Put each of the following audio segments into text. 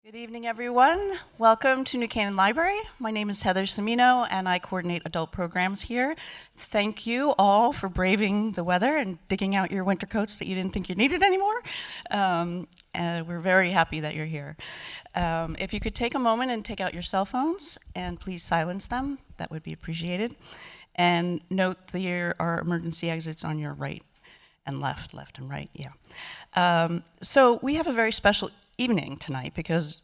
Good evening, everyone. Welcome to New Canaan Library. My name is Heather Cimino, and I coordinate adult programs here. Thank you all for braving the weather and digging out your winter coats that you didn't think you needed anymore. And we're very happy that you're here. If you could take a moment and take out your cell phones, and please silence them, that would be appreciated. And note there are emergency exits on your right and left and right, yeah. So we have a very special evening tonight because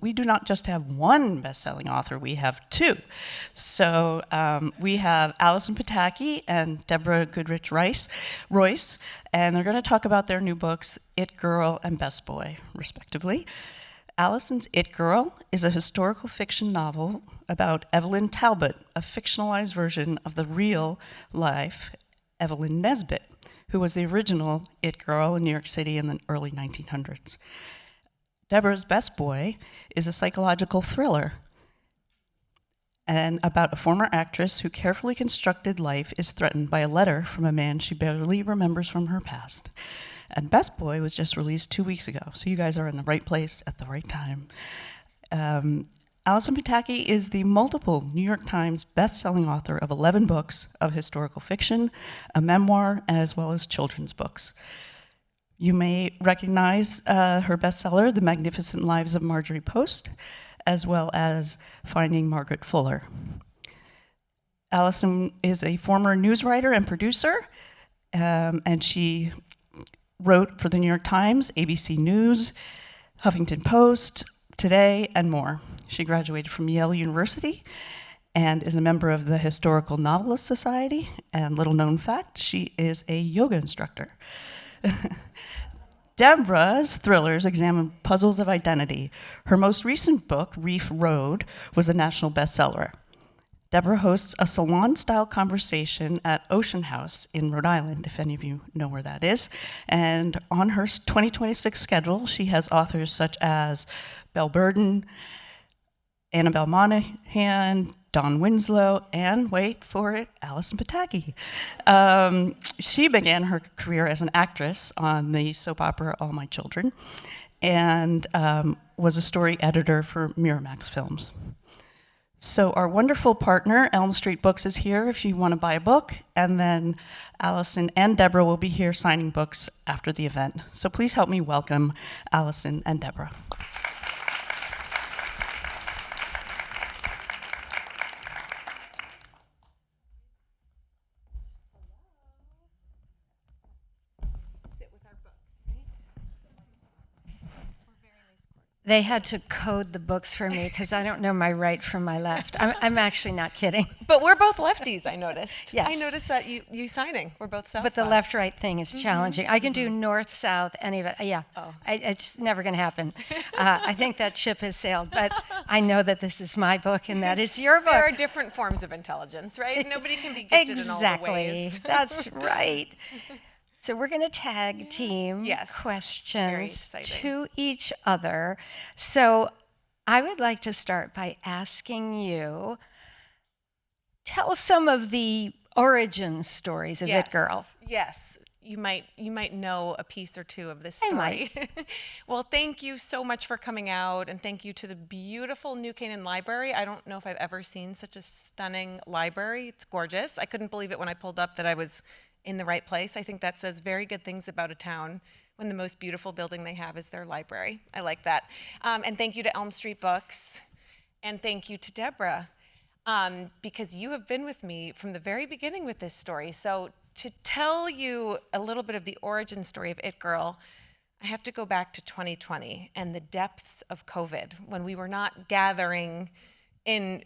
we do not just have one best-selling author, we have two. So we have Allison Pataki and Deborah Goodrich Royce, and they're going to talk about their new books, It Girl and Best Boy, respectively. Allison's It Girl is a historical fiction novel about Evelyn Talbot, a fictionalized version of the real life Evelyn Nesbit, who was the original It Girl in New York City in the early 1900s. Deborah's Best Boy is a psychological thriller and about a former actress who carefully constructed life is threatened by a letter from a man she barely remembers from her past. And Best Boy was just released 2 weeks ago, so you guys are in the right place at the right time. Allison Pataki is the multiple New York Times best-selling author of 11 books of historical fiction, a memoir, as well as children's books. You may recognize her bestseller, The Magnificent Lives of Marjorie Post, as well as Finding Margaret Fuller. Allison is a former news writer and producer, and she wrote for the New York Times, ABC News, Huffington Post, Today, and more. She graduated from Yale University and is a member of the Historical Novelist Society. And little known fact, she is a yoga instructor. Deborah's thrillers examine puzzles of identity. Her most recent book, Reef Road, was a national bestseller. Deborah hosts a salon-style conversation at Ocean House in Rhode Island, if any of you know where that is. And on her 2026 schedule, she has authors such as Belle Burden, Annabelle Monahan, Dawn Winslow, and wait for it, Allison Pataki. She began her career as an actress on the soap opera All My Children and was a story editor for Miramax Films. So our wonderful partner, Elm Street Books, is here if you want to buy a book, and then Allison and Deborah will be here signing books after the event. So please help me welcome Allison and Deborah. They had to code the books for me because I don't know my right from my left. I'm actually not kidding. But we're both lefties, I noticed. Yes. I noticed that you signing. We're both southpaws. But the left-right thing is challenging. I can do north, south, any of it. Yeah, it's never going to happen. I think that ship has sailed. But I know that this is my book and that is your book. There are different forms of intelligence, right? Nobody can be gifted in all the ways. That's right. So we're going to tag team Yes. questions to each other. So I would like to start by asking you, tell some of the origin stories of It Girl. Yes. You might know a piece or two of this story. I might. Well, thank you so much for coming out, and thank you to the beautiful New Canaan Library. I don't know if I've ever seen such a stunning library. It's gorgeous. I couldn't believe it when I pulled up that I was in the right place. I think that says very good things about a town when the most beautiful building they have is their library. I like that. And thank you to Elm Street Books. And thank you to Deborah, because you have been with me from the very beginning with this story. So to tell you a little bit of the origin story of It Girl, I have to go back to 2020 and the depths of COVID when we were not gathering in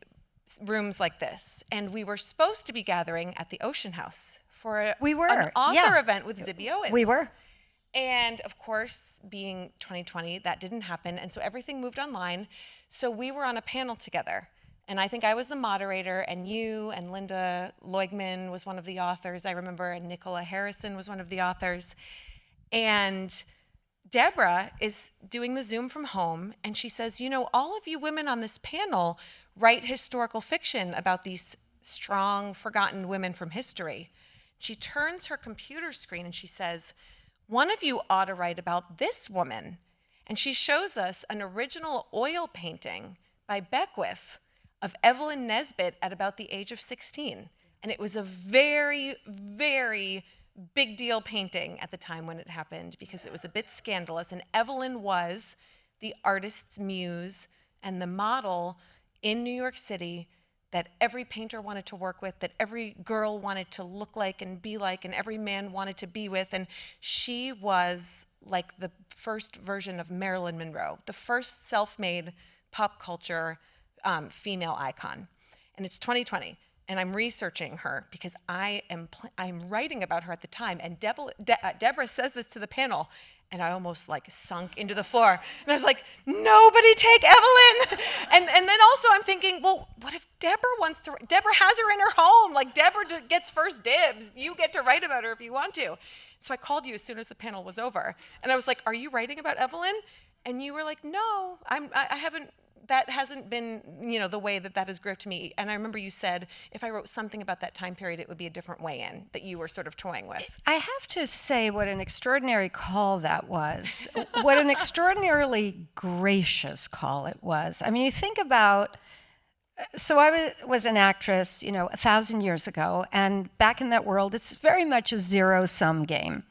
rooms like this. And we were supposed to be gathering at the Ocean House for an author event with Zibby Owens. We were. And of course, being 2020, that didn't happen. And so everything moved online. So we were on a panel together. And I think I was the moderator, and you and Linda Leugman was one of the authors, I remember, and Nicola Harrison was one of the authors. And Deborah is doing the Zoom from home, and she says, you know, all of you women on this panel write historical fiction about these strong, forgotten women from history. She turns her computer screen and she says, one of you ought to write about this woman. And she shows us an original oil painting by Beckwith of Evelyn Nesbit at about the age of 16. And it was a very, very big deal painting at the time when it happened because it was a bit scandalous. And Evelyn was the artist's muse and the model in New York City that every painter wanted to work with, that every girl wanted to look like and be like, and every man wanted to be with. And she was like the first version of Marilyn Monroe, the first self-made pop culture female icon. And it's 2020, and I'm researching her because I'm writing about her at the time. And Deborah says this to the panel, and I almost like sunk into the floor. And I was like, nobody take Evelyn. And then also I'm thinking, well, what if Deborah wants to? Deborah has her in her home. Like, Deborah just gets first dibs. You get to write about her if you want to. So I called you as soon as the panel was over. And I was like, are you writing about Evelyn? And you were like, no, I haven't. That hasn't been, the way that has gripped me. And I remember you said, if I wrote something about that time period, it would be a different way in that you were sort of toying with. I have to say what an extraordinary call that was. What an extraordinarily gracious call it was. I mean, you think about, so I was an actress, 1,000 years ago. And back in that world, it's very much a zero-sum game.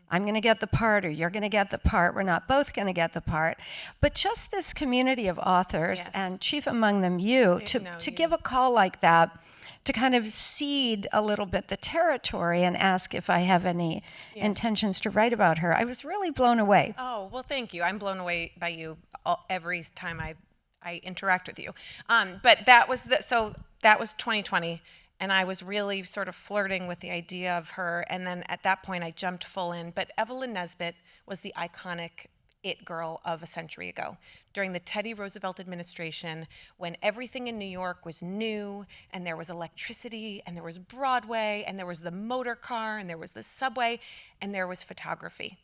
I'm going to get the part, or you're going to get the part. We're not both going to get the part. But just this community of authors, Yes. and chief among them you, to give a call like that, to kind of seed a little bit the territory and ask if I have any intentions to write about her. I was really blown away. Oh, well, thank you. I'm blown away by you every time I interact with you. But that was that was 2020. And I was really sort of flirting with the idea of her. And then at that point, I jumped full in. But Evelyn Nesbit was the iconic it girl of a century ago. During the Teddy Roosevelt administration, when everything in New York was new, and there was electricity, and there was Broadway, and there was the motor car, and there was the subway, and there was photography.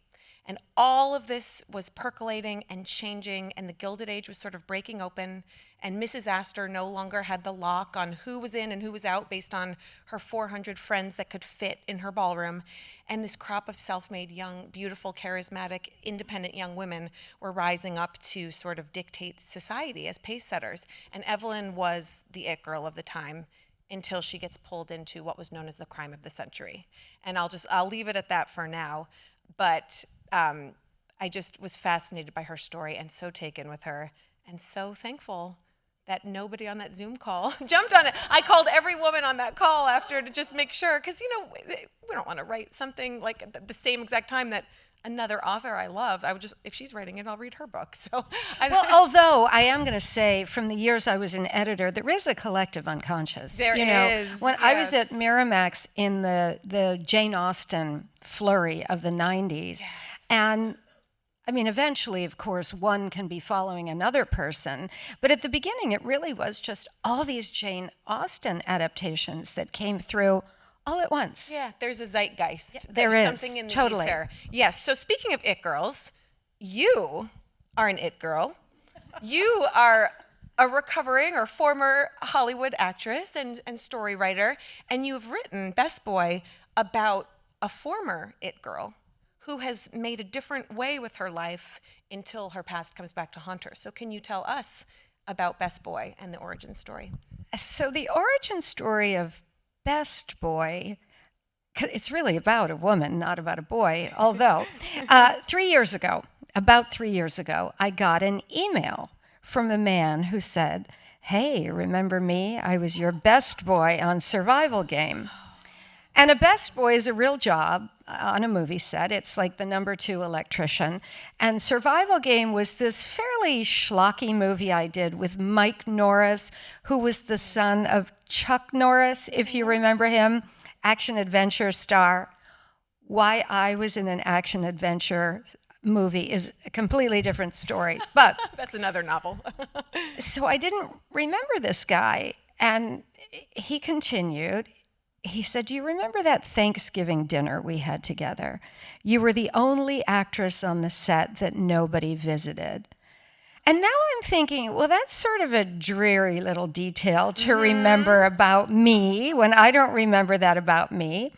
And all of this was percolating and changing, and the Gilded Age was sort of breaking open, and Mrs. Astor no longer had the lock on who was in and who was out based on her 400 friends that could fit in her ballroom. And this crop of self-made, young, beautiful, charismatic, independent young women were rising up to sort of dictate society as pace setters. And Evelyn was the it girl of the time until she gets pulled into what was known as the crime of the century. And I'll leave it at that for now. But I just was fascinated by her story and so taken with her and so thankful that nobody on that Zoom call jumped on it. I called every woman on that call after to just make sure, because, we don't want to write something like at the same exact time that another author I love. I would just, if she's writing it, I'll read her book. So, well, although I am going to say, from the years I was an editor, there is a collective unconscious. There is. When I was at Miramax in the Jane Austen flurry of the 90s, and I mean, eventually, of course, one can be following another person. But at the beginning, it really was just all these Jane Austen adaptations that came through all at once. Yeah, there's a zeitgeist. Yeah, there's something in the totally. ether. Yes, so speaking of it girls, you are an it girl. You are a recovering or former Hollywood actress and story writer, and you've written Best Boy about a former it girl who has made a different way with her life until her past comes back to haunt her. So can you tell us about Best Boy and the origin story? So the origin story of Best Boy, it's really about a woman, not about a boy, although about 3 years ago, I got an email from a man who said, "Hey, remember me? I was your best boy on Survival Game." And a best boy is a real job on a movie set. It's like the number 2 electrician. And Survival Game was this fairly schlocky movie I did with Mike Norris, who was the son of Chuck Norris, if you remember him, action-adventure star. Why I was in an action-adventure movie is a completely different story. But that's another novel. So I didn't remember this guy. And he continued. He said, "Do you remember that Thanksgiving dinner we had together? You were the only actress on the set that nobody visited." And now I'm thinking, well, that's sort of a dreary little detail to remember about me when I don't remember that about me.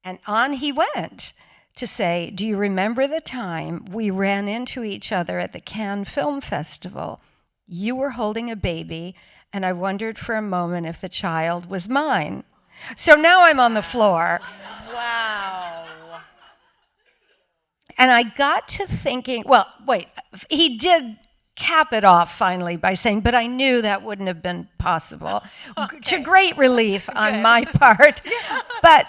And on he went to say, do you remember the time we ran into each other at the Cannes Film Festival? You were holding a baby, and I wondered for a moment if the child was mine. So now I'm on the floor. Wow. And I got to thinking, well, wait, he did cap it off finally by saying, but I knew that wouldn't have been possible, to great relief on my part. But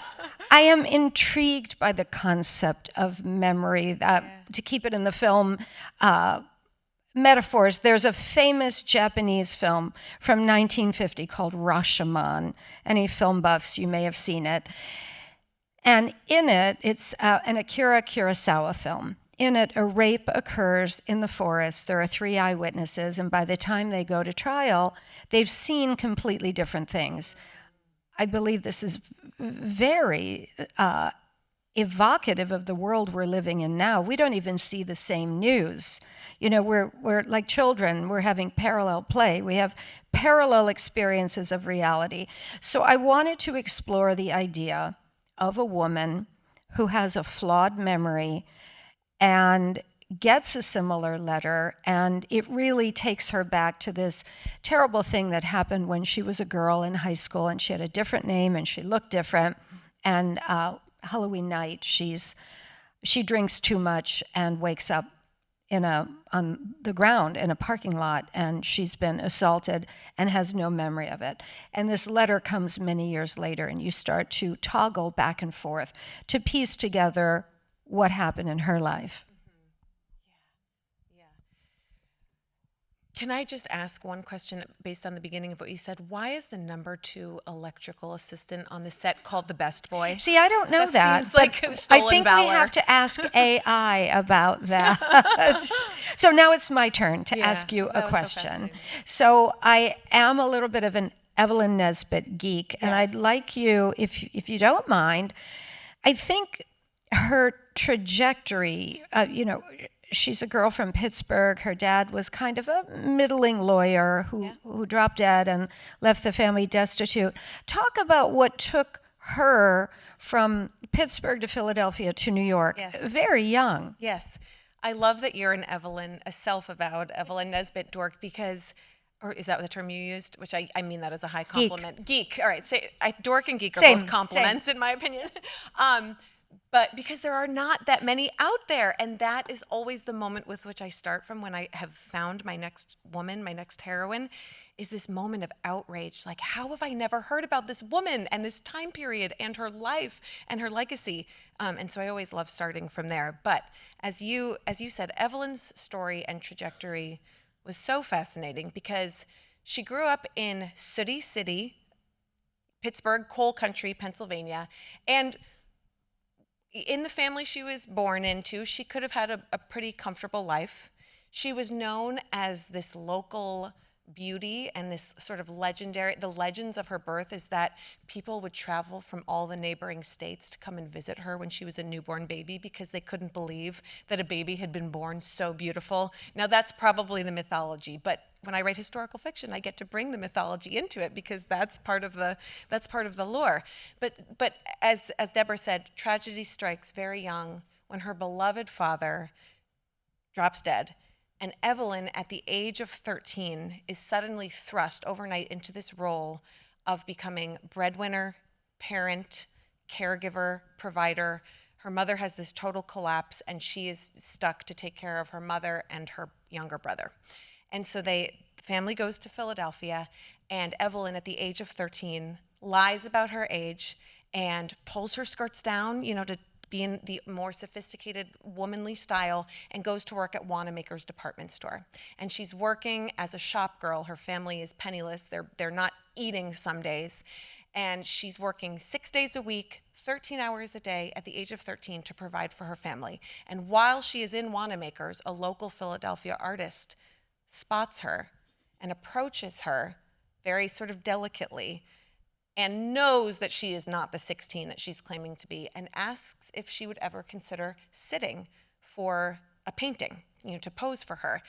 I am intrigued by the concept of memory. To keep it in the film metaphors, there's a famous Japanese film from 1950 called Rashomon. Any film buffs, you may have seen it. And in it, it's an Akira Kurosawa film. In it, a rape occurs in the forest. There are 3 eyewitnesses, and by the time they go to trial, they've seen completely different things. I believe this is very evocative of the world we're living in now. We don't even see the same news. You know, we're like children. We're having parallel play. We have parallel experiences of reality. So I wanted to explore the idea of a woman who has a flawed memory and gets a similar letter, and it really takes her back to this terrible thing that happened when she was a girl in high school, and she had a different name and she looked different. And Halloween night, she drinks too much and wakes up on the ground in a parking lot, and she's been assaulted and has no memory of it. And this letter comes many years later, and you start to toggle back and forth to piece together what happened in her life. Can I just ask one question based on the beginning of what you said? Why is the number 2 electrical assistant on the set called the best boy? See, I don't know that. Seems like stolen I think valor. we have to ask AI about that. So now it's my turn to ask you a question. So I am a little bit of an Evelyn Nesbit geek, and I'd like you, if you don't mind, I think her trajectory, she's a girl from Pittsburgh. Her dad was kind of a middling lawyer who dropped dead and left the family destitute. Talk about what took her from Pittsburgh to Philadelphia to New York, very young. Yes. I love that you're a self-avowed Evelyn Nesbit dork, because, or is that the term you used? Which I mean that as a high compliment. Geek. All right. Dork and geek are both compliments in my opinion. But because there are not that many out there, and that is always the moment with which I start from when I have found my next woman, my next heroine, is this moment of outrage. Like, how have I never heard about this woman and this time period and her life and her legacy? And so I always love starting from there. But as you said, Evelyn's story and trajectory was so fascinating because she grew up in Sooty City, Pittsburgh, coal country, Pennsylvania, and in the family she was born into, she could have had a pretty comfortable life. She was known as this local beauty and this sort of legendary, the legends of her birth is that people would travel from all the neighboring states to come and visit her when she was a newborn baby because they couldn't believe that a baby had been born so beautiful. Now that's probably the mythology, but when I write historical fiction, I get to bring the mythology into it because that's part of the lore. But as Deborah said, tragedy strikes very young when her beloved father drops dead. And Evelyn, at the age of 13, is suddenly thrust overnight into this role of becoming breadwinner, parent, caregiver, provider. Her mother has this total collapse, and she is stuck to take care of her mother and her younger brother. And so the family goes to Philadelphia, and Evelyn, at the age of 13, lies about her age and pulls her skirts down, to be in the more sophisticated womanly style, and goes to work at Wanamaker's department store. And she's working as a shop girl. Her family is penniless. They're not eating some days. And she's working 6 days a week, 13 hours a day at the age of 13 to provide for her family. And while she is in Wanamaker's, a local Philadelphia artist spots her and approaches her very sort of delicately and knows that she is not the 16 that she's claiming to be, and asks if she would ever consider sitting for a painting, to pose for her.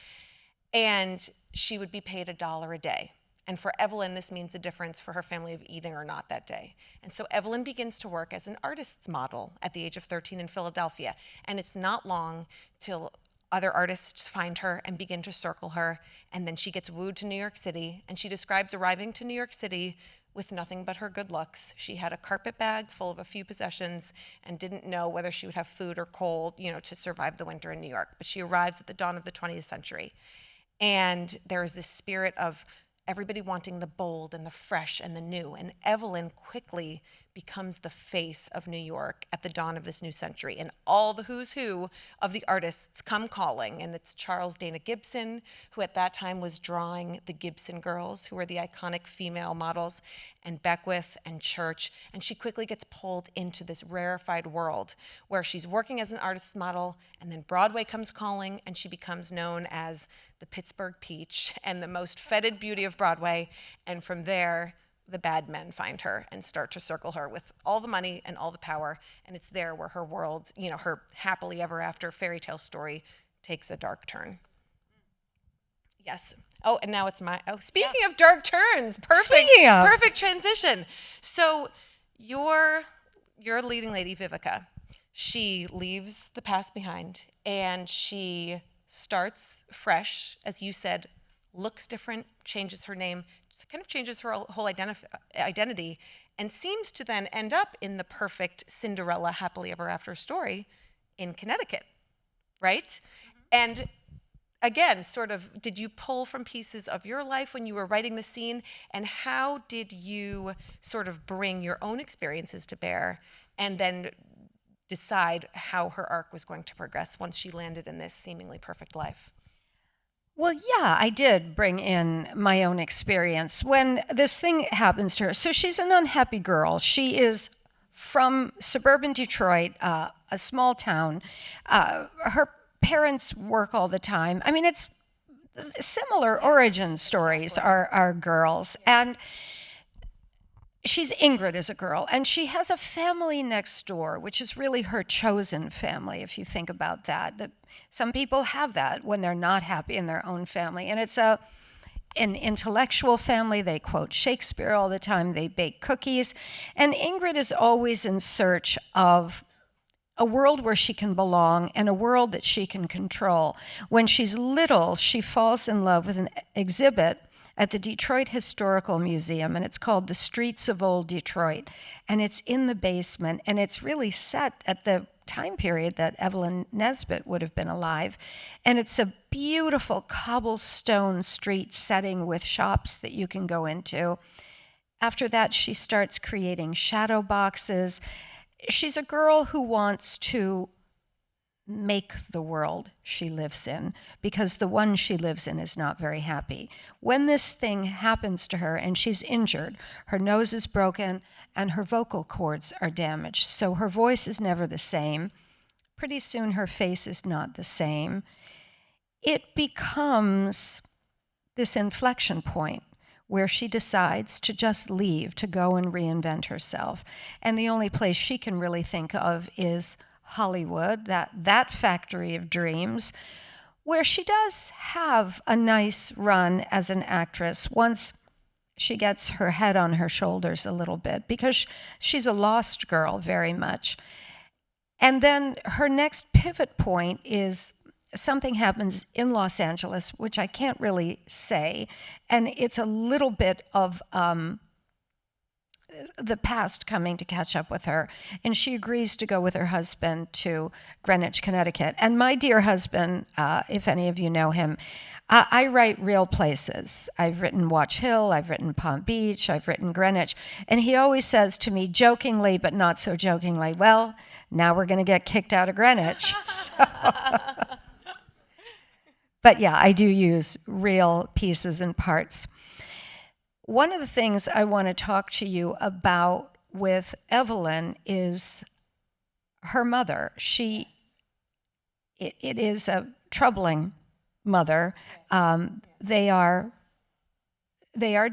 And she would be paid $1 a day. And for Evelyn, this means the difference for her family of eating or not that day. And so Evelyn begins to work as an artist's model at the age of 13 in Philadelphia. And it's not long till other artists find her and begin to circle her. And then she gets wooed to New York City. And she describes arriving to New York City with nothing but her good looks. She had a carpet bag full of a few possessions and didn't know whether she would have food or coal, to survive the winter in New York. But she arrives at the dawn of the 20th century. And there is this spirit of everybody wanting the bold and the fresh and the new. And Evelyn quickly becomes the face of New York at the dawn of this new century. And all the who's who of the artists come calling. And it's Charles Dana Gibson, who at that time was drawing the Gibson girls, who were the iconic female models, and Beckwith and Church. And she quickly gets pulled into this rarefied world where she's working as an artist model, and then Broadway comes calling, and she becomes known as the Pittsburgh Peach and the most feted beauty of Broadway. And from there, the bad men find her and start to circle her with all the money and all the power. And it's there where her world, her happily ever after fairy tale story takes a dark turn. Yes. Oh, and now it's speaking of dark turns, perfect transition. So your leading lady, Vivica, she leaves the past behind and she starts fresh, as you said, looks different, changes her name, kind of changes her whole identity, and seems to then end up in the perfect Cinderella happily ever after story in Connecticut, right? Mm-hmm. And again, sort of, did you pull from pieces of your life when you were writing the scene? And how did you sort of bring your own experiences to bear and then decide how her arc was going to progress once she landed in this seemingly perfect life? Well, yeah, I did bring in my own experience when this thing happens to her. So she's an unhappy girl. She is from suburban Detroit, a small town. Her parents work all the time. I mean, it's similar origin stories are girls. And she's Ingrid as a girl, and she has a family next door, which is really her chosen family, if you think about that. Some people have that when they're not happy in their own family. And it's an intellectual family. They quote Shakespeare all the time. They bake cookies. And Ingrid is always in search of a world where she can belong and a world that she can control. When she's little, she falls in love with an exhibit at the Detroit Historical Museum, and it's called The Streets of Old Detroit. And it's in the basement, and it's really set at the time period that Evelyn Nesbit would have been alive. And it's a beautiful cobblestone street setting with shops that you can go into. After that, she starts creating shadow boxes. She's a girl who wants to make the world she lives in, because the one she lives in is not very happy. When this thing happens to her and she's injured, her nose is broken and her vocal cords are damaged, so her voice is never the same. Pretty soon her face is not the same. It becomes this inflection point where she decides to just leave, to go and reinvent herself. And the only place she can really think of is Hollywood, that factory of dreams, where she does have a nice run as an actress once she gets her head on her shoulders a little bit, because she's a lost girl very much. And then her next pivot point is something happens in Los Angeles, which I can't really say, and it's a little bit of the past coming to catch up with her. And she agrees to go with her husband to Greenwich, Connecticut. And my dear husband, if any of you know him, I write real places. I've written Watch Hill, I've written Palm Beach, I've written Greenwich. And he always says to me, jokingly, but not so jokingly, well, now we're going to get kicked out of Greenwich. But yeah, I do use real pieces and parts. One of the things I want to talk to you about with Evelyn is her mother. It is a troubling mother. They are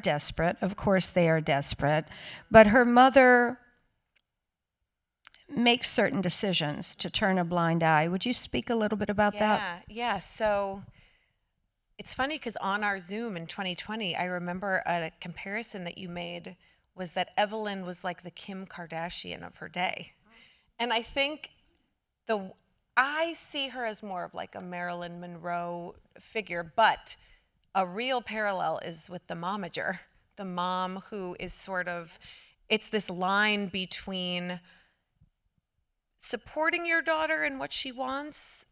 desperate. Of course they are desperate. But her mother makes certain decisions to turn a blind eye. Would you speak a little bit about that? Yeah. So It's funny because on our Zoom in 2020, I remember a comparison that you made was that Evelyn was like the Kim Kardashian of her day. And I think I see her as more of like a Marilyn Monroe figure, but a real parallel is with the momager, the mom who is sort of, it's this line between supporting your daughter in what she wants,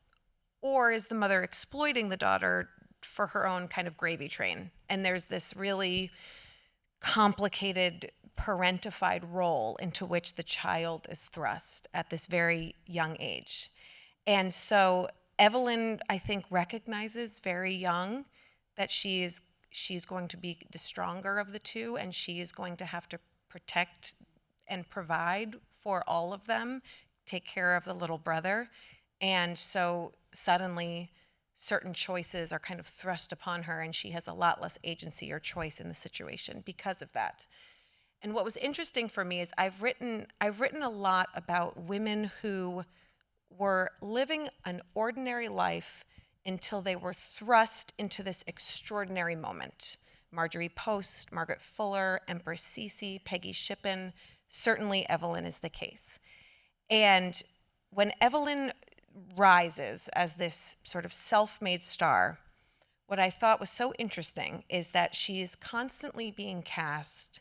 or is the mother exploiting the daughter for her own kind of gravy train? And there's this really complicated parentified role into which the child is thrust at this very young age. And so Evelyn, I think, recognizes very young that she's going to be the stronger of the two, and she is going to have to protect and provide for all of them, take care of the little brother. And so suddenly certain choices are kind of thrust upon her, and she has a lot less agency or choice in the situation because of that. And what was interesting for me is I've written a lot about women who were living an ordinary life until they were thrust into this extraordinary moment. Marjorie Post, Margaret Fuller, Empress Sisi, Peggy Shippen, certainly Evelyn is the case. And when Evelyn rises as this sort of self-made star, what I thought was so interesting is that she is constantly being cast,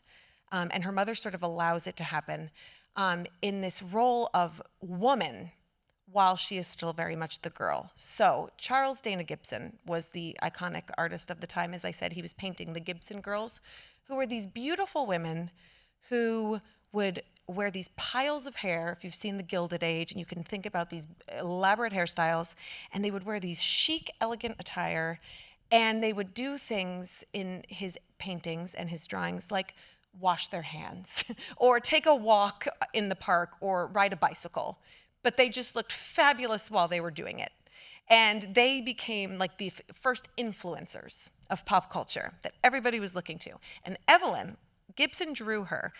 and her mother sort of allows it to happen, in this role of woman while she is still very much the girl. So Charles Dana Gibson was the iconic artist of the time. As I said, he was painting the Gibson girls, who were these beautiful women who would wear these piles of hair, if you've seen The Gilded Age, and you can think about these elaborate hairstyles, and they would wear these chic, elegant attire, and they would do things in his paintings and his drawings like wash their hands or take a walk in the park or ride a bicycle. But they just looked fabulous while they were doing it. And they became like the first influencers of pop culture that everybody was looking to. And Evelyn, Gibson drew her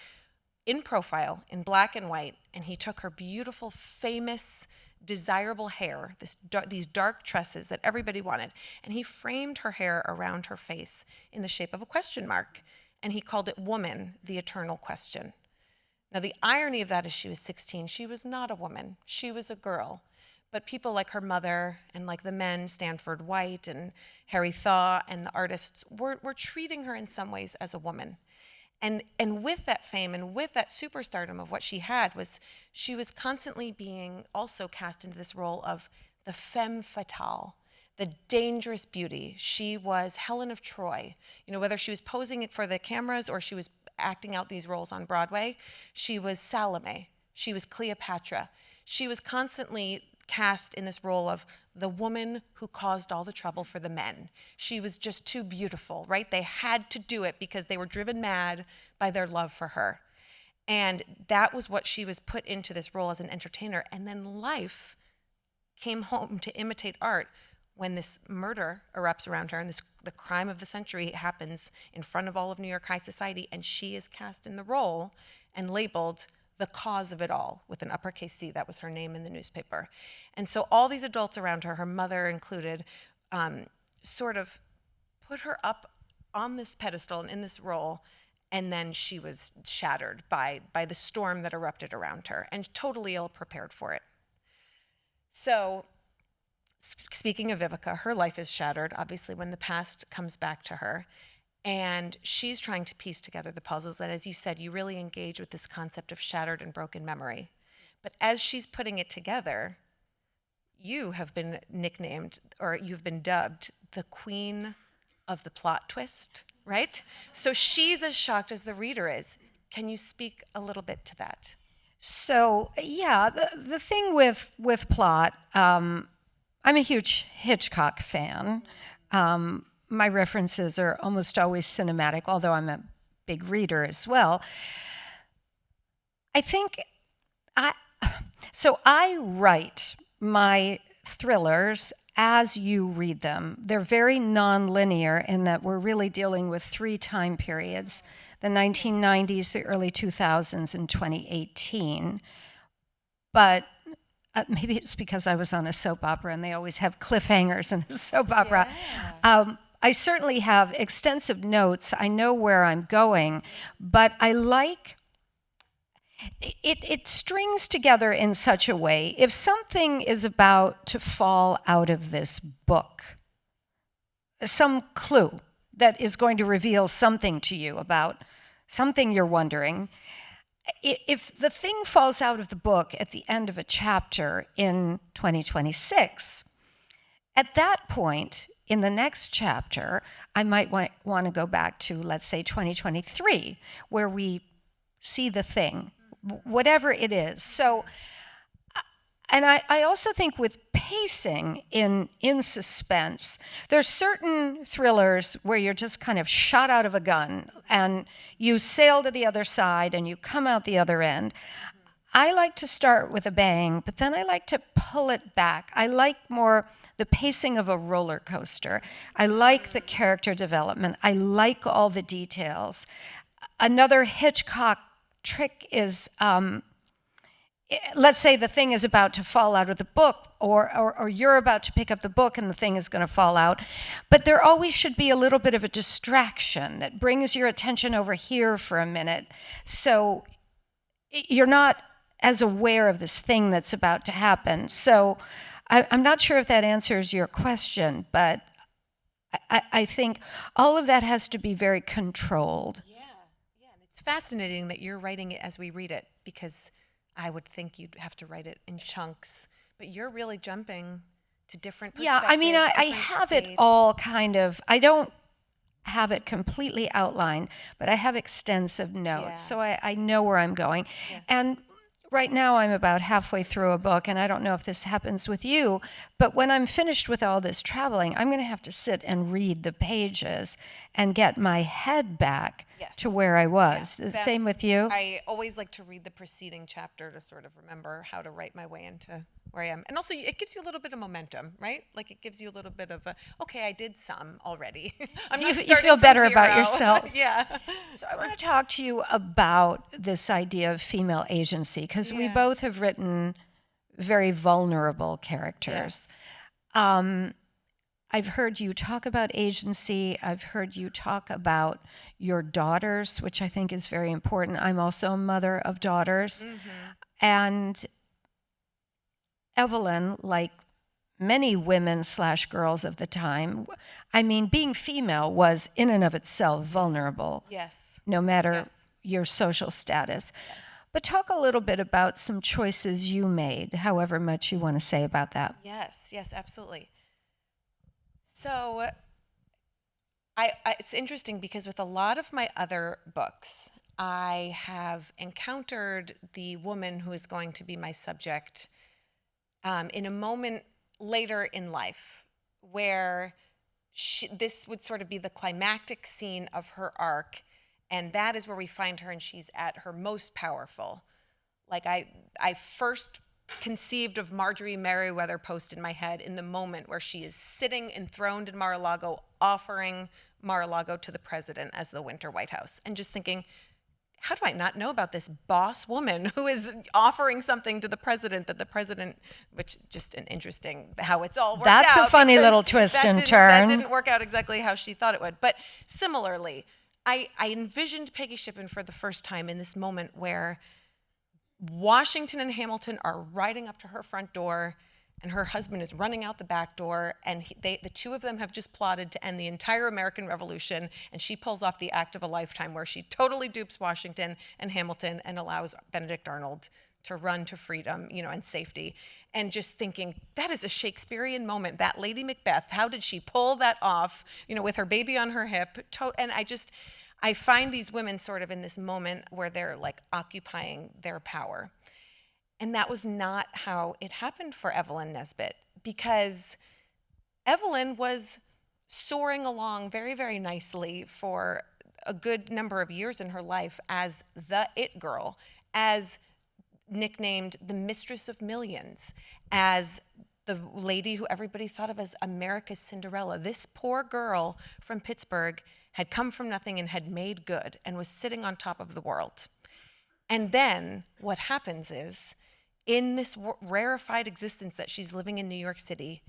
in profile, in black and white, and he took her beautiful, famous, desirable hair, these dark tresses that everybody wanted, and he framed her hair around her face in the shape of a question mark, and he called it Woman, the Eternal Question. Now, the irony of that is she was 16. She was not a woman. She was a girl. But people like her mother and like the men, Stanford White and Harry Thaw and the artists, were treating her in some ways as a woman. And with that fame and with that superstardom of what she had, she was constantly being also cast into this role of the femme fatale, the dangerous beauty. She was Helen of Troy. You know, whether she was posing for the cameras or she was acting out these roles on Broadway, she was Salome. She was Cleopatra. She was constantly cast in this role of the woman who caused all the trouble for the men. She was just too beautiful, right? They had to do it because they were driven mad by their love for her. And that was what she was put into this role as an entertainer. And then life came home to imitate art when this murder erupts around her and the crime of the century happens in front of all of New York high society, and she is cast in the role and labeled the cause of it all with an uppercase C. That was her name in the newspaper. And so all these adults around her mother included, sort of put her up on this pedestal and in this role, and then she was shattered by the storm that erupted around her and totally ill-prepared for it. So speaking of Vivica, her life is shattered, obviously, when the past comes back to her. And she's trying to piece together the puzzles. And as you said, you really engage with this concept of shattered and broken memory. But as she's putting it together, you have been nicknamed, or you've been dubbed, the queen of the plot twist, right? So she's as shocked as the reader is. Can you speak a little bit to that? So, yeah, the thing with plot, I'm a huge Hitchcock fan. My references are almost always cinematic, although I'm a big reader as well. I think I write my thrillers as you read them. They're very non-linear in that we're really dealing with 3 time periods: the 1990s, the early 2000s, and 2018. But maybe it's because I was on a soap opera and they always have cliffhangers in a soap opera. Yeah. I certainly have extensive notes. I know where I'm going, but I like it strings together in such a way. If something is about to fall out of this book, some clue that is going to reveal something to you about something you're wondering, if the thing falls out of the book at the end of a chapter in 2026, at that point, in the next chapter, I might want to go back to, let's say, 2023, where we see the thing, whatever it is. So, and I also think with pacing in suspense, there's certain thrillers where you're just kind of shot out of a gun and you sail to the other side and you come out the other end. I like to start with a bang, but then I like to pull it back. I like more the pacing of a roller coaster. I like the character development. I like all the details. Another Hitchcock trick is, let's say the thing is about to fall out of the book, or you're about to pick up the book and the thing is going to fall out. But there always should be a little bit of a distraction that brings your attention over here for a minute. So you're not as aware of this thing that's about to happen. So I'm not sure if that answers your question, but I think all of that has to be very controlled. Yeah. And it's fascinating that you're writing it as we read it, because I would think you'd have to write it in chunks, but you're really jumping to different perspectives. Yeah, I mean, I have it all kind of, I don't have it completely outlined, but I have extensive notes, so I know where I'm going. Yeah. And right now I'm about halfway through a book, and I don't know if this happens with you, but when I'm finished with all this traveling, I'm going to have to sit and read the pages and get my head back to where I was. The same with you? I always like to read the preceding chapter to sort of remember how to write my way into where I am. And also, it gives you a little bit of momentum, right? Like, it gives you a little bit of okay, I did some already. You feel better about yourself. Yeah. So I want to talk to you about this idea of female agency, because we both have written very vulnerable characters. Yes. I've heard you talk about agency. I've heard you talk about your daughters, which I think is very important. I'm also a mother of daughters. Mm-hmm. And Evelyn, like many women/girls of the time, I mean, being female was in and of itself vulnerable. Yes. No matter your social status. Yes. But talk a little bit about some choices you made, however much you want to say about that. Yes, absolutely. So it's interesting because with a lot of my other books, I have encountered the woman who is going to be my subject in a moment later in life where this would sort of be the climactic scene of her arc, and that is where we find her and she's at her most powerful. Like I first conceived of Marjorie Merriweather Post in my head in the moment where she is sitting enthroned in Mar-a-Lago, offering Mar-a-Lago to the president as the winter White House, and just thinking, how do I not know about this boss woman who is offering something to the president that the president, which just an interesting how it's all worked out. That's a funny little twist and turn. That didn't work out exactly how she thought it would. But similarly, I envisioned Peggy Shippen for the first time in this moment where Washington and Hamilton are riding up to her front door, and her husband is running out the back door, and the two of them have just plotted to end the entire American Revolution, and she pulls off the act of a lifetime where she totally dupes Washington and Hamilton and allows Benedict Arnold to run to freedom, and safety. And just thinking, that is a Shakespearean moment. That Lady Macbeth, how did she pull that off, with her baby on her hip? And I find these women sort of in this moment where they're like occupying their power. And that was not how it happened for Evelyn Nesbit, because Evelyn was soaring along very, very nicely for a good number of years in her life as the it girl, as nicknamed the Mistress of Millions, as the lady who everybody thought of as America's Cinderella. This poor girl from Pittsburgh had come from nothing and had made good and was sitting on top of the world. And then what happens is, in this rarefied existence that she's living in New York City,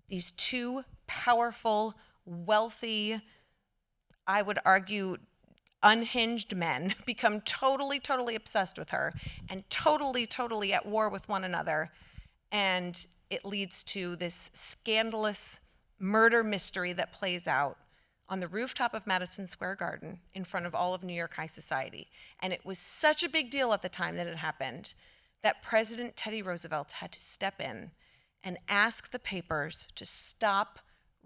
these two powerful, wealthy, I would argue, unhinged men become totally, totally obsessed with her and totally, totally at war with one another. And it leads to this scandalous murder mystery that plays out on the rooftop of Madison Square Garden in front of all of New York high society. And it was such a big deal at the time that it happened that President Teddy Roosevelt had to step in and ask the papers to stop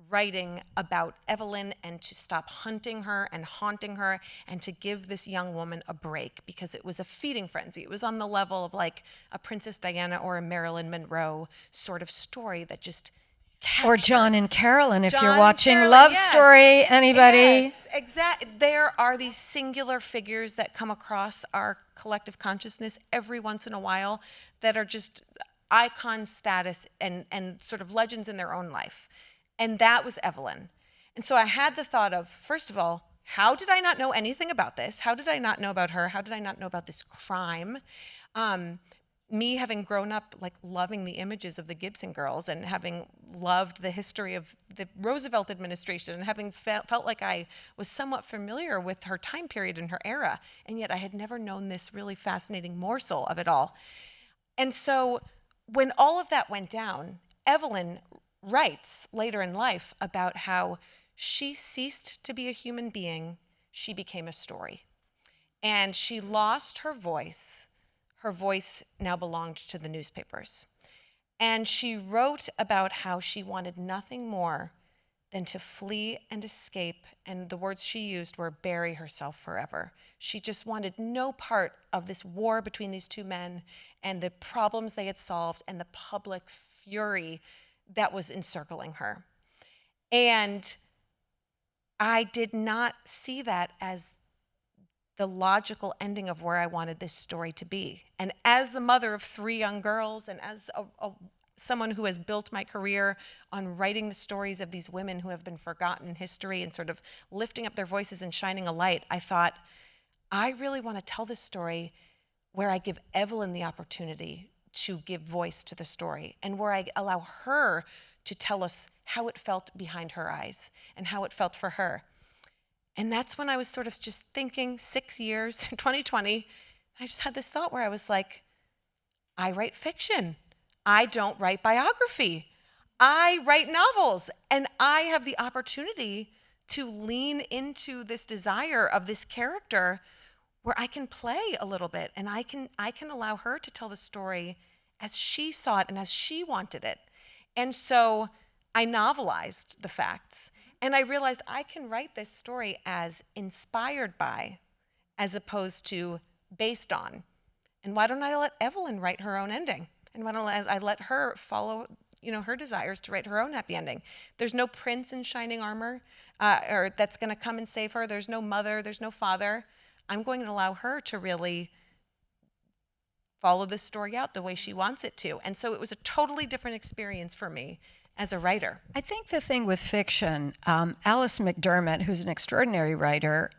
writing about Evelyn and to stop hunting her and haunting her and to give this young woman a break, because it was a feeding frenzy. It was on the level of like a Princess Diana or a Marilyn Monroe sort of story that just captured. Or John and Carolyn, if John you're and watching Carolyn, Love yes. Story, anybody? Yes, exactly. There are these singular figures that come across our collective consciousness every once in a while that are just icon status and sort of legends in their own life. And that was Evelyn. And so I had the thought of, first of all, how did I not know anything about this? How did I not know about her? How did I not know about this crime? Me having grown up like loving the images of the Gibson girls and having loved the history of the Roosevelt administration and having felt like I was somewhat familiar with her time period and her era. And yet I had never known this really fascinating morsel of it all. And so when all of that went down, Evelyn writes later in life about how she ceased to be a human being, she became a story. And she lost her voice. Her voice now belonged to the newspapers. And she wrote about how she wanted nothing more than to flee and escape, and the words she used were bury herself forever. She just wanted no part of this war between these two men and the problems they had solved and the public fury that was encircling her. And I did not see that as the logical ending of where I wanted this story to be. And as the mother of 3 young girls and as someone who has built my career on writing the stories of these women who have been forgotten in history and sort of lifting up their voices and shining a light, I thought, I really want to tell this story where I give Evelyn the opportunity to give voice to the story and where I allow her to tell us how it felt behind her eyes and how it felt for her. And that's when I was sort of just thinking 6 years, 2020, I just had this thought where I was like, I write fiction. I don't write biography. I write novels, and I have the opportunity to lean into this desire of this character where I can play a little bit and I can allow her to tell the story as she saw it and as she wanted it. And so I novelized the facts, and I realized I can write this story as inspired by, as opposed to based on. And why don't I let Evelyn write her own ending? And why don't I let her follow, her desires to write her own happy ending? There's no prince in shining armor, or that's going to come and save her. There's no mother. There's no father. I'm going to allow her to really follow this story out the way she wants it to. And so it was a totally different experience for me as a writer. I think the thing with fiction, Alice McDermott, who's an extraordinary writer,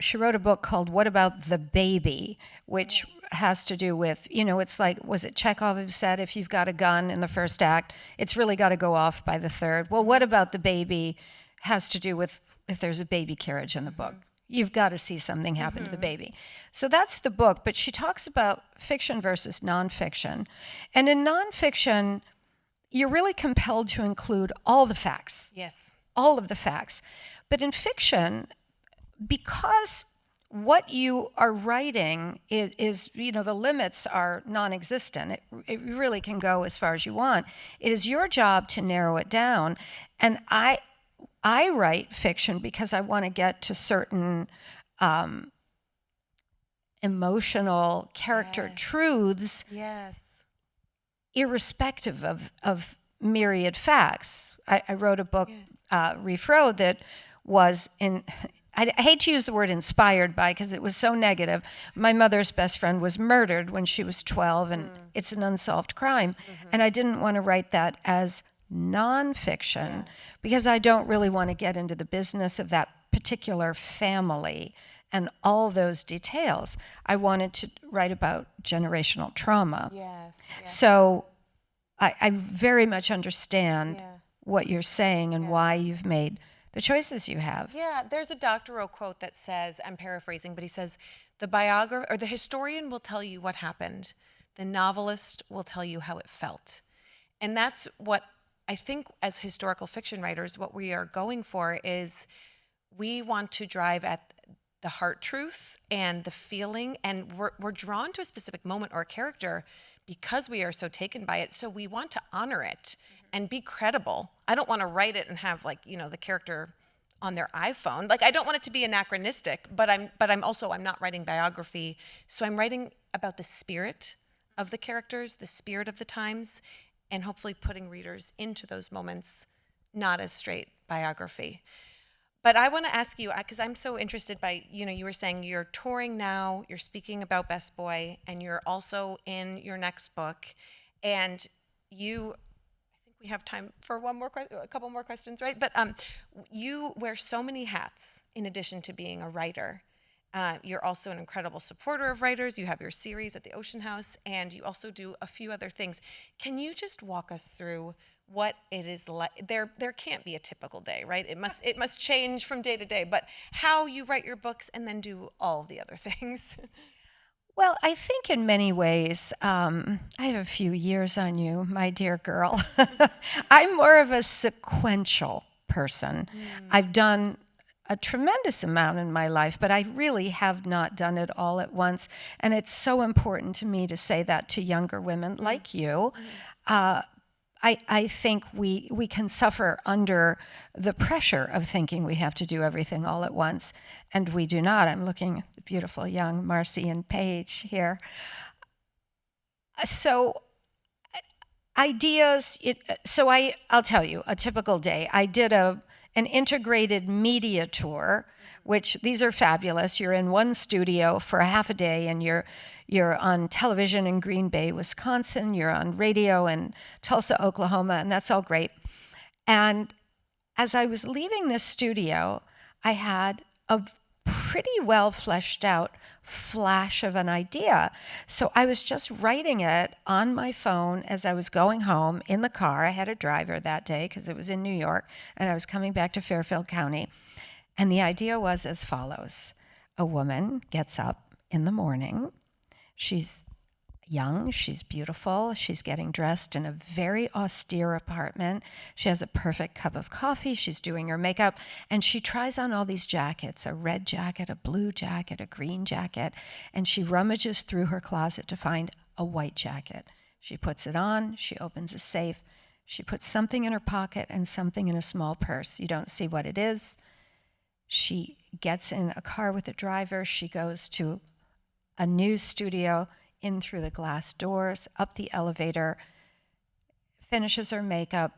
she wrote a book called What About the Baby, which has to do with, it's like, was it Chekhov who said, if you've got a gun in the first act, it's really got to go off by the third. Well, What About the Baby has to do with if there's a baby carriage in the book. You've got to see something happen to the baby. So that's the book, but she talks about fiction versus nonfiction. And in nonfiction, you're really compelled to include all the facts. Yes. All of the facts. But in fiction, because what you are writing is the limits are non-existent. It really can go as far as you want. It is your job to narrow it down. And I write fiction because I want to get to certain emotional character truths, irrespective of myriad facts. I wrote a book, Reef Road, that was I hate to use the word inspired by because it was so negative. My mother's best friend was murdered when she was 12, and it's an unsolved crime. And I didn't want to write that as nonfiction because I don't really want to get into the business of that particular family and all those details. I wanted to write about generational trauma. So I very much understand what you're saying and why you've made the choices you have. Yeah, there's a doctoral quote that says, I'm paraphrasing, but he says, the biographer or the historian will tell you what happened. The novelist will tell you how it felt. And that's what I think as historical fiction writers, what we are going for is we want to drive at the heart truth and the feeling, and we're drawn to a specific moment or a character because we are so taken by it. So we want to honor it and be credible. I don't want to write it and have the character on their iPhone. Like, I don't want it to be anachronistic, but I'm not writing biography. So I'm writing about the spirit of the characters, the spirit of the times, and hopefully putting readers into those moments, not as straight biography. But I want to ask you, because I'm so interested by, you were saying you're touring now, you're speaking about Best Boy, and you're also in your next book. And I think we have time for a couple more questions, right? But you wear so many hats in addition to being a writer. You're also an incredible supporter of writers. You have your series at the Ocean House, and you also do a few other things. Can you just walk us through what it is like? There can't be a typical day, right? It must change from day to day, but how you write your books and then do all of the other things. Well, I think in many ways, I have a few years on you, my dear girl. I'm more of a sequential person. I've done a tremendous amount in my life, but I really have not done it all at once. And it's so important to me to say that to younger women like you. I think we can suffer under the pressure of thinking we have to do everything all at once, and we do not. I'm looking at the beautiful young Marcy and Paige here. So ideas, I'll tell you, a typical day. I did an integrated media tour, which these are fabulous. You're in one studio for a half a day, and you're on television in Green Bay, Wisconsin. You're on radio in Tulsa, Oklahoma, and that's all great. And as I was leaving this studio, I had a pretty well fleshed out flash of an idea. So I was just writing it on my phone as I was going home in the car. I had a driver that day because it was in New York, and I was coming back to Fairfield County. And the idea was as follows. A woman gets up in the morning. She's young, she's beautiful, she's getting dressed in a very austere apartment. She has a perfect cup of coffee, she's doing her makeup, and she tries on all these jackets, a red jacket, a blue jacket, a green jacket, and she rummages through her closet to find a white jacket. She puts it on, she opens a safe, she puts something in her pocket and something in a small purse. You don't see what it is. She gets in a car with a driver, she goes to a news studio, in through the glass doors, up the elevator, finishes her makeup,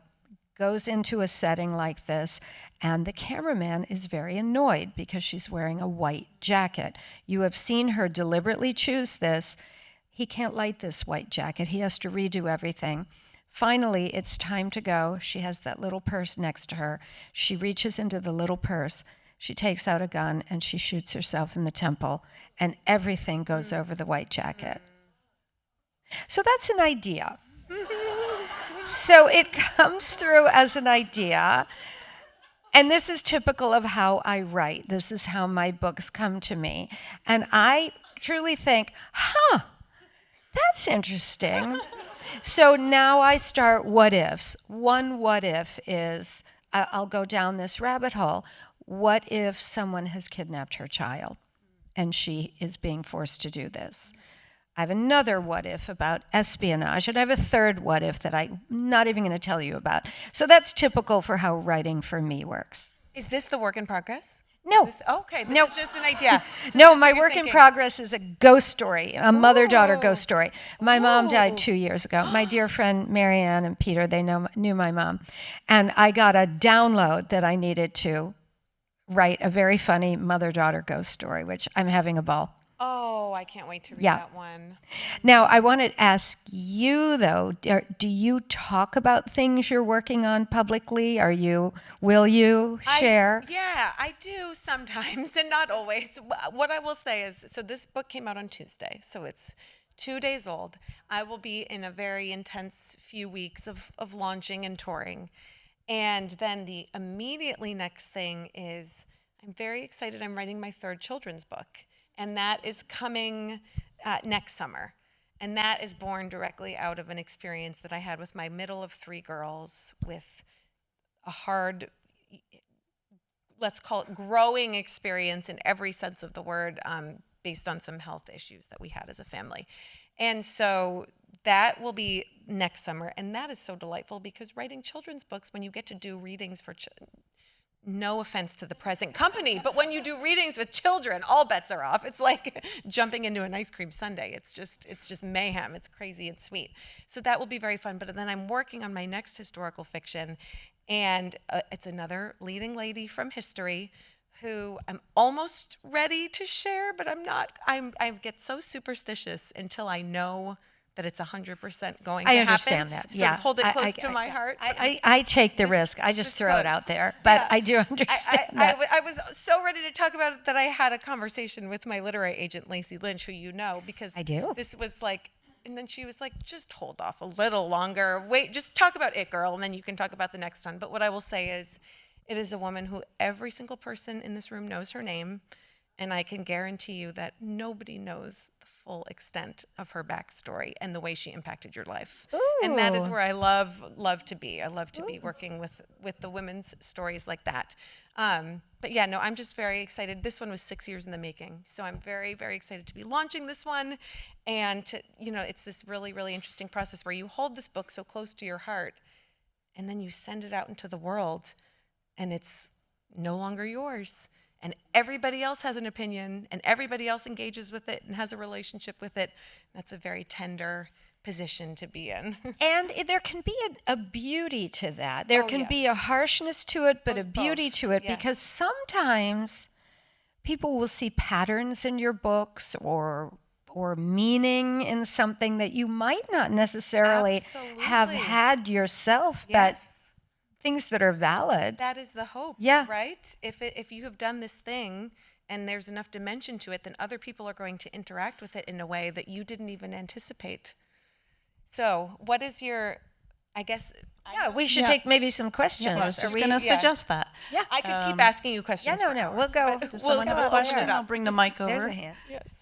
goes into a setting like this, and the cameraman is very annoyed because she's wearing a white jacket. You have seen her deliberately choose this. He can't light this white jacket. He has to redo everything. Finally, it's time to go. She has that little purse next to her. She reaches into the little purse. She takes out a gun and she shoots herself in the temple, and everything goes over the white jacket. So that's an idea. So it comes through as an idea, and this is typical of how I write. This is how my books come to me. And I truly think, that's interesting. So now I start what ifs. One what if is, I'll go down this rabbit hole. What if someone has kidnapped her child and she is being forced to do this? I have another what if about espionage, and I have a third what if that I'm not even going to tell you about. So that's typical for how writing for me works. Is this the work in progress? No. This is just an idea. No, my work in progress is a ghost story, a mother-daughter ghost story. My mom died 2 years ago. My dear friend Marianne and Peter, they knew my mom. And I got a download that I needed to write a very funny mother-daughter ghost story, which I'm having a ball. Oh, I can't wait to read that one. Now, I want to ask you, though, do you talk about things you're working on publicly? Will you share? Yeah, I do sometimes, and not always. What I will say is, so this book came out on Tuesday, so it's 2 days old. I will be in a very intense few weeks of launching and touring. And then the immediately next thing is I'm very excited. I'm writing my third children's book, and that is coming next summer. And that is born directly out of an experience that I had with my middle of three girls with a hard, let's call it growing experience in every sense of the word, based on some health issues that we had as a family. And so that will be next summer. And that is so delightful because writing children's books, when you get to do readings for no offense to the present company, but when you do readings with children, all bets are off. It's like jumping into an ice cream sundae. It's just mayhem. It's crazy and sweet. So that will be very fun. But then I'm working on my next historical fiction, and it's another leading lady from history who I'm almost ready to share, but I'm not. I get so superstitious until I know that it's 100% going to happen. I understand that. Sort of hold it close to my heart. I take the risk. I just throw it out there, but I do understand that. I was so ready to talk about it that I had a conversation with my literary agent, Lacey Lynch, who you know, because I do. This was like, and then she was like, just hold off a little longer. Wait, just talk about it, girl, and then you can talk about the next one. But what I will say is, it is a woman who every single person in this room knows her name, and I can guarantee you that nobody knows the full extent of her backstory and the way she impacted your life. Ooh. And that is where I love to be. I love to be working with the women's stories like that. But yeah, no, I'm just very excited. This one was 6 years in the making, so I'm very, very excited to be launching this one. And to, it's this really, really interesting process where you hold this book so close to your heart, and then you send it out into the world, and it's no longer yours. And everybody else has an opinion, and everybody else engages with it and has a relationship with it. That's a very tender position to be in. And there can be a beauty to that. There can be a harshness to it, but a beauty to it, because sometimes people will see patterns in your books or meaning in something that you might not necessarily have had yourself, but things that are valid. That is the hope, right? If you have done this thing and there's enough dimension to it, then other people are going to interact with it in a way that you didn't even anticipate. So what is your, I guess... we should take maybe some questions. I was just going to suggest that. Yeah, I could keep asking you questions. Yeah, no, we'll go. Does someone have a question? I'll bring the mic over. There's a hand. Yes.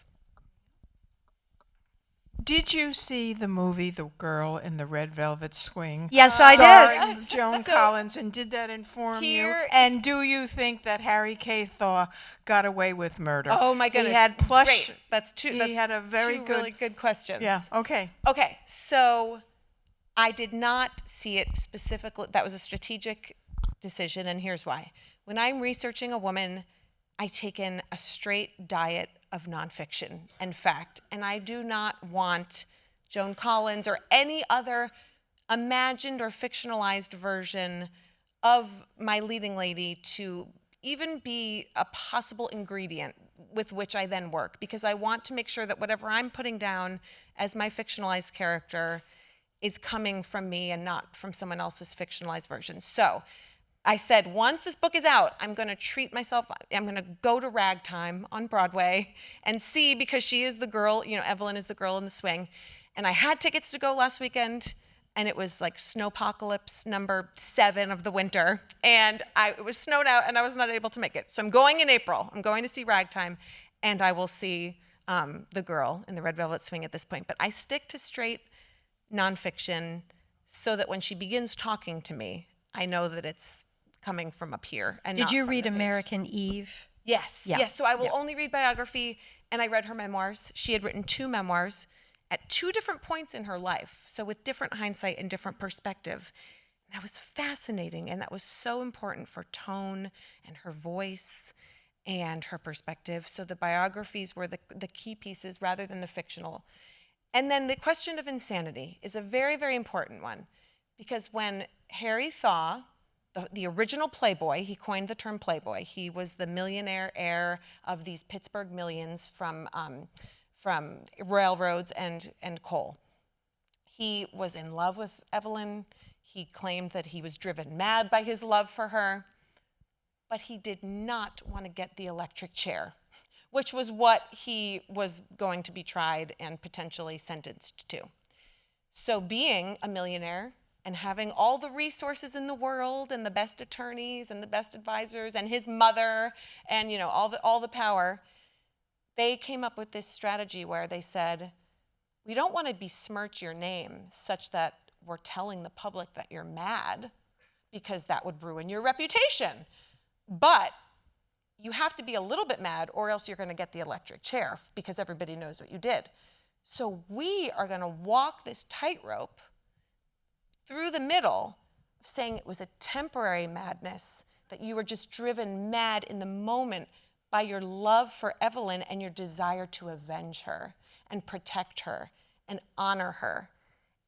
Did you see the movie The Girl in the Red Velvet Swing? Yes, I did. Starring Joan Collins, and did that inform you? And do you think that Harry K. Thaw got away with murder? Oh my goodness! He had plush. Great. That's two. He had a very two good, really good questions. Yeah. Okay. Okay. So, I did not see it specifically. That was a strategic decision, and here's why. When I'm researching a woman, I take in a straight diet of nonfiction and fact, and I do not want Joan Collins or any other imagined or fictionalized version of my leading lady to even be a possible ingredient with which I then work, because I want to make sure that whatever I'm putting down as my fictionalized character is coming from me and not from someone else's fictionalized version. So I said, once this book is out, I'm going to treat myself, I'm going to go to Ragtime on Broadway and see, because she is the girl, Evelyn is the girl in the swing. And I had tickets to go last weekend, and it was like snowpocalypse number 7 of the winter. And it was snowed out, and I was not able to make it. So I'm going in April. I'm going to see Ragtime, and I will see the girl in the Red Velvet Swing at this point. But I stick to straight nonfiction so that when she begins talking to me, I know that it's coming from up here. And did you read the page. American Eve? Yes. Yeah. Yes. So I will only read biography, and I read her memoirs. She had written 2 memoirs at 2 different points in her life, so with different hindsight and different perspective. That was fascinating, and that was so important for tone and her voice and her perspective. So the biographies were the key pieces rather than the fictional. And then the question of insanity is a very, very important one, because when Harry Thaw, the original Playboy, he coined the term Playboy. He was the millionaire heir of these Pittsburgh millions from railroads and coal. He was in love with Evelyn. He claimed that he was driven mad by his love for her, but he did not want to get the electric chair, which was what he was going to be tried and potentially sentenced to. So being a millionaire and having all the resources in the world and the best attorneys and the best advisors and his mother and, you know, all the power, they came up with this strategy where they said, we don't want to besmirch your name such that we're telling the public that you're mad, because that would ruin your reputation. But you have to be a little bit mad, or else you're going to get the electric chair, because everybody knows what you did. So we are going to walk this tightrope through the middle of saying it was a temporary madness, that you were just driven mad in the moment by your love for Evelyn and your desire to avenge her and protect her and honor her.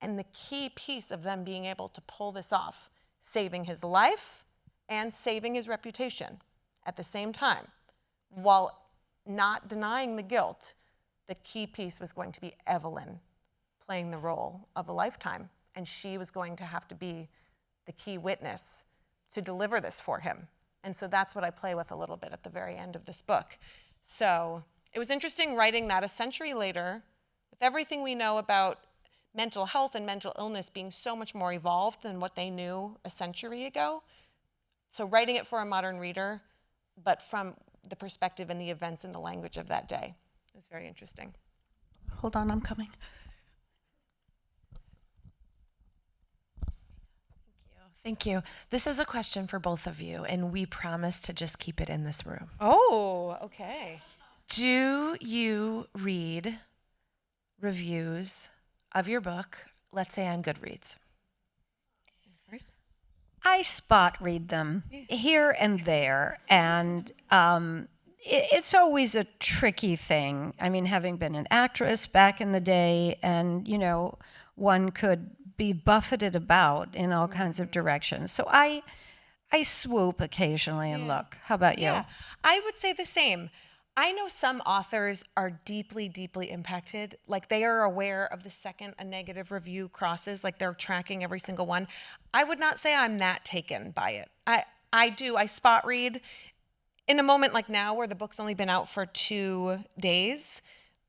And the key piece of them being able to pull this off, saving his life and saving his reputation at the same time, while not denying the guilt, the key piece was going to be Evelyn playing the role of a lifetime. And she was going to have to be the key witness to deliver this for him. And so that's what I play with a little bit at the very end of this book. So it was interesting writing that a century later, with everything we know about mental health and mental illness being so much more evolved than what they knew a century ago. So writing it for a modern reader, but from the perspective and the events and the language of that day. It was very interesting. Hold on, I'm coming. Thank you. This is a question for both of you, and we promise to just keep it in this room. Oh, okay. Do you read reviews of your book, let's say on Goodreads? I spot read them here and there, and it's always a tricky thing. I mean, having been an actress back in the day, and, you know, one could be buffeted about in all kinds of directions. So I swoop occasionally and look. How about you? Yeah, I would say the same. I know some authors are deeply, deeply impacted. Like, they are aware of the second a negative review crosses, like they're tracking every single one. I would not say I'm that taken by it. I spot read. In a moment like now, where the book's only been out for 2 days,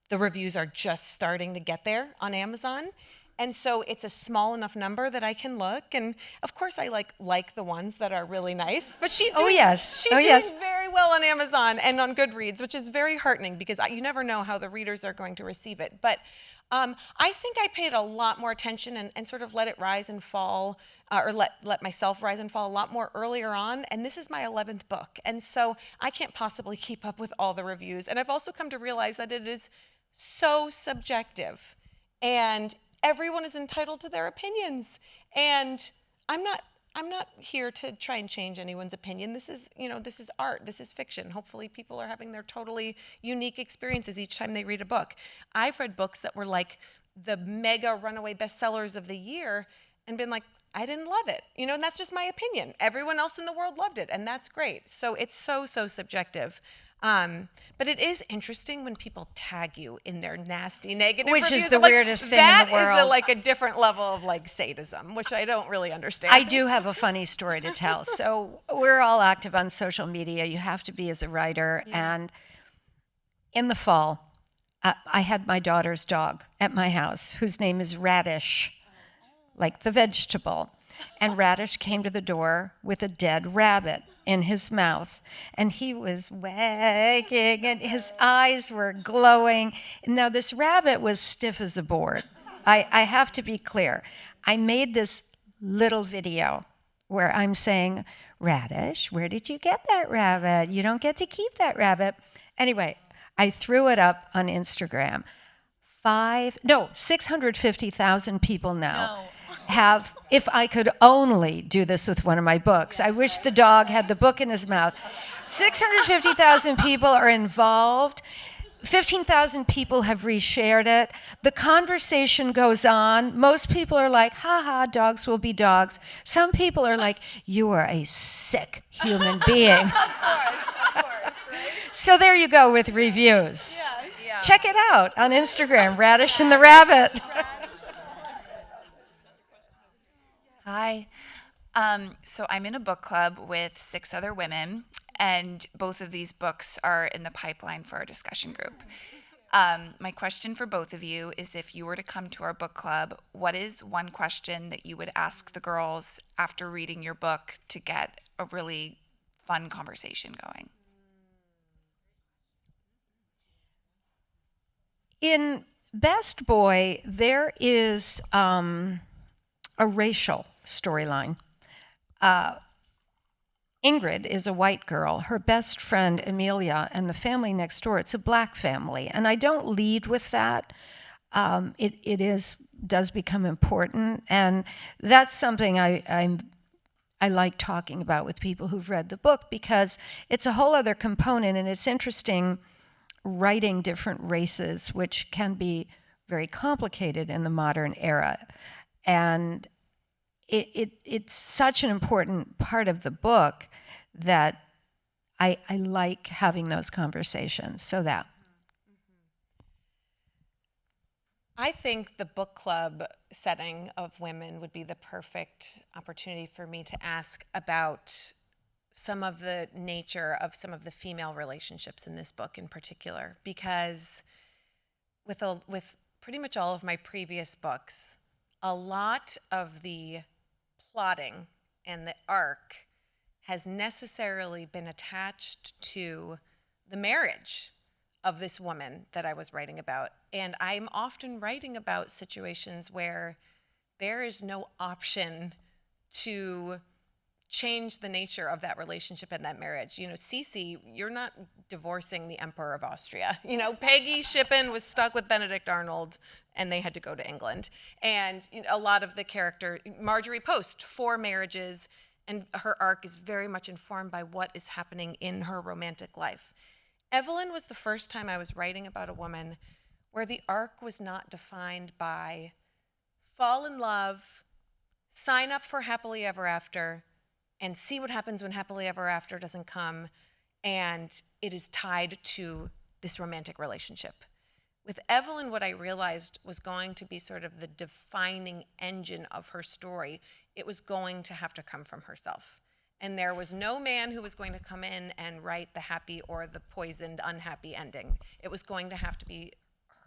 the reviews are just starting to get there on Amazon. And so it's a small enough number that I can look. And of course I like the ones that are really nice, but she's doing, she's doing very well on Amazon and on Goodreads, which is very heartening, because you never know how the readers are going to receive it. But I think I paid a lot more attention and sort of let it rise and fall, or let myself rise and fall a lot more earlier on. And this is my 11th book. And so I can't possibly keep up with all the reviews. And I've also come to realize that it is so subjective, and everyone is entitled to their opinions. And I'm not here to try and change anyone's opinion. This is, this is art, this is fiction. Hopefully people are having their totally unique experiences each time they read a book. I've read books that were like the mega runaway bestsellers of the year and been like, I didn't love it. And that's just my opinion. Everyone else in the world loved it, and that's great. So it's so subjective. But it is interesting when people tag you in their nasty negative reviews. Which is the weirdest thing in the world. That is like a different level of like sadism, which I don't really understand. I do have a funny story to tell. So we're all active on social media. You have to be as a writer. Yeah. And in the fall, I had my daughter's dog at my house, whose name is Radish, like the vegetable. And Radish came to the door with a dead rabbit in his mouth, and he was wagging, and his eyes were glowing. Now, this rabbit was stiff as a board. I have to be clear. I made this little video where I'm saying, Radish, where did you get that rabbit? You don't get to keep that rabbit. Anyway, I threw it up on Instagram. 650,000 people now. Have, if I could only do this with one of my books. I wish the dog had the book in his mouth. 650,000 people are involved. 15,000 people have reshared it. The conversation goes on. Most people are like, ha, dogs will be dogs. Some people are like, you are a sick human being. Of course, right? So there you go with reviews. Yes. Yeah. Check it out on Instagram, Radish and the Rabbit. Hi. So I'm in a book club with 6 other women, and both of these books are in the pipeline for our discussion group. My question for both of you is, if you were to come to our book club, what is one question that you would ask the girls after reading your book to get a really fun conversation going? In Best Boy, there is a racial storyline. Ingrid is a white girl. Her best friend, Amelia, and the family next door, it's a black family. And I don't lead with that. It does become important. And that's something I like talking about with people who've read the book, because it's a whole other component, and it's interesting writing different races, which can be very complicated in the modern era. And it's such an important part of the book that I like having those conversations. So that. I think the book club setting of women would be the perfect opportunity for me to ask about some of the nature of some of the female relationships in this book in particular, because with pretty much all of my previous books, a lot of the plotting and the arc has necessarily been attached to the marriage of this woman that I was writing about. And I'm often writing about situations where there is no option to change the nature of that relationship and that marriage. You know, Cece, you're not divorcing the Emperor of Austria. You know, Peggy Shippen was stuck with Benedict Arnold and they had to go to England. And you know, a lot of the character, Marjorie Post, 4 marriages, and her arc is very much informed by what is happening in her romantic life. Evelyn was the first time I was writing about a woman where the arc was not defined by fall in love, sign up for happily ever after, and see what happens when happily ever after doesn't come, and it is tied to this romantic relationship. With Evelyn, what I realized was going to be sort of the defining engine of her story. It was going to have to come from herself. And there was no man who was going to come in and write the happy or the poisoned, unhappy ending. It was going to have to be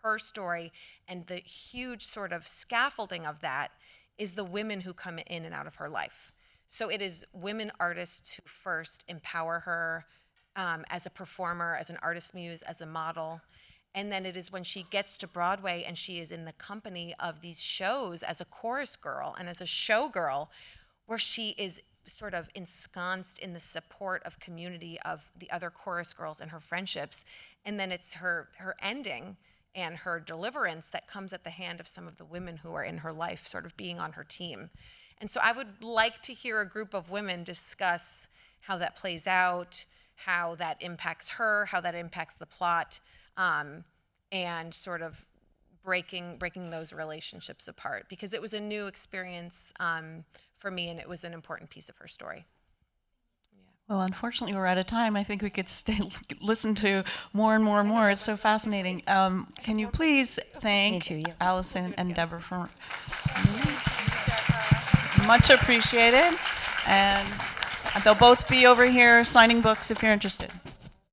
her story, and the huge sort of scaffolding of that is the women who come in and out of her life. So it is women artists who first empower her as a performer, as an artist muse, as a model. And then it is when she gets to Broadway and she is in the company of these shows as a chorus girl and as a showgirl, where she is sort of ensconced in the support of community of the other chorus girls and her friendships. And then it's her ending and her deliverance that comes at the hand of some of the women who are in her life, sort of being on her team. And so I would like to hear a group of women discuss how that plays out, how that impacts her, how that impacts the plot, and sort of breaking those relationships apart, because it was a new experience for me, and it was an important piece of her story. Well, unfortunately, we're out of time. I think we could listen to more and more and more. It's so fascinating. Can you please thank Allison and Deborah for much appreciated. And they'll both be over here signing books if you're interested.